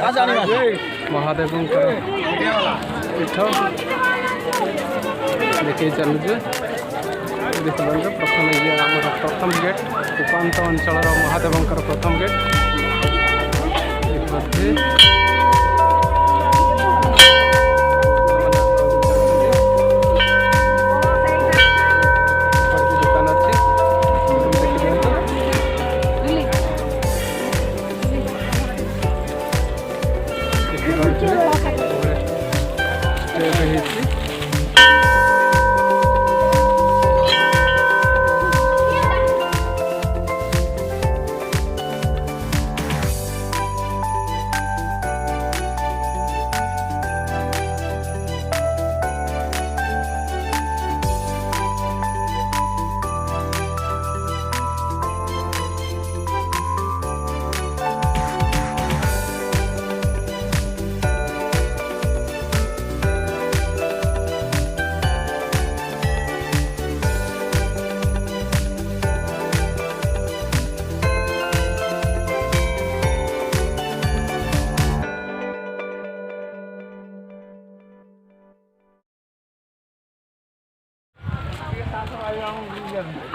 महादेव पीठ देखिए चलुचे देखिए प्रथम ये आम प्रथम गेट उपात अंचल महादेव प्रथम गेट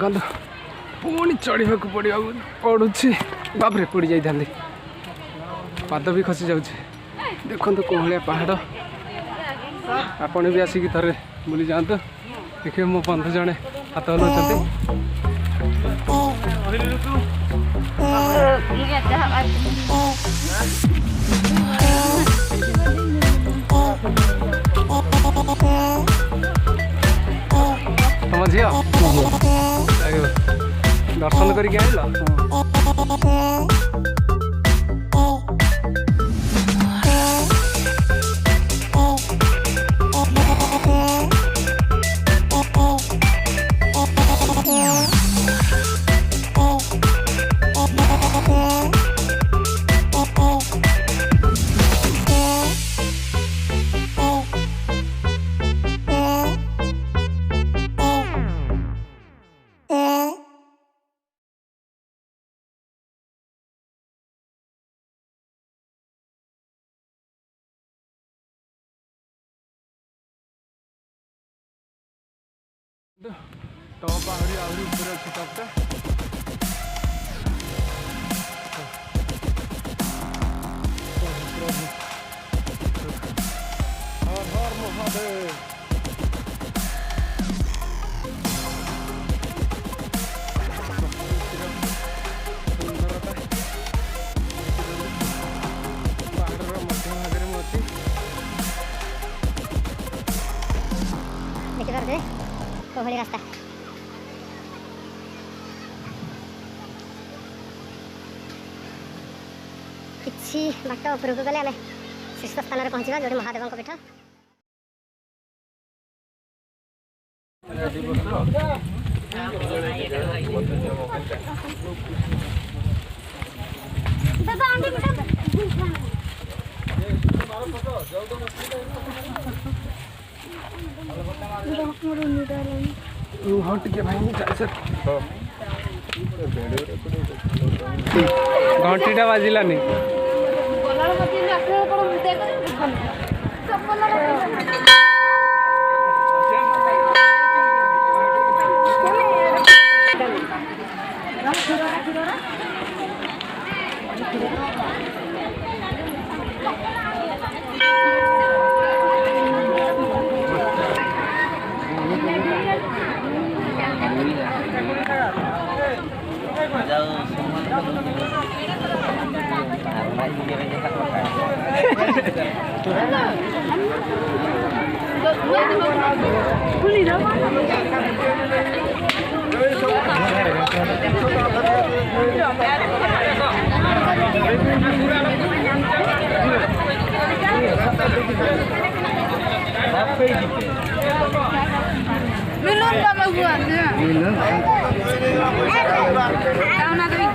कंद पुणी चढ़ा पड़ू बाबरे पड़ जाता पाद भी खसी जाऊे देखो कौन पहाड़ आपण भी आसिक थे बुली जातु देखिए मो बंधु जड़े हाथ हलाउं तुम झी दर्शन करके आइल तो आहरी आहरी ऊपर अच्छी टपटा हर हर महादेव पहाड़ मध्य भाग में अच्छी कोहली रास्ता किसी बाट उपरक गले आम शीर्ष स्थान में पहुँचा जो महादेव पीठ घंटीटा बाजिलानी Milun sama gua. Milun. Tahu nak tu?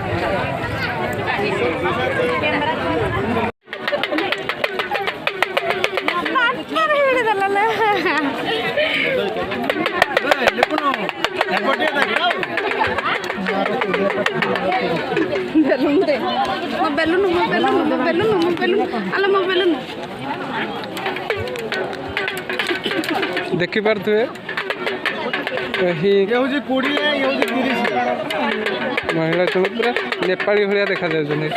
Belum deh. Mau belum. ଆଲୋ ମୋ ବେଲୁନ ଦେଖିପାରୁଥିବେ ଏହି ହେଉଛି 20 ଇଏ ହେଉଛି 30 ମହିଳା ଜଣ ପୁରା ନେପାଳୀ ଭଳିଆ ଦେଖାଯାଉଛନ୍ତି।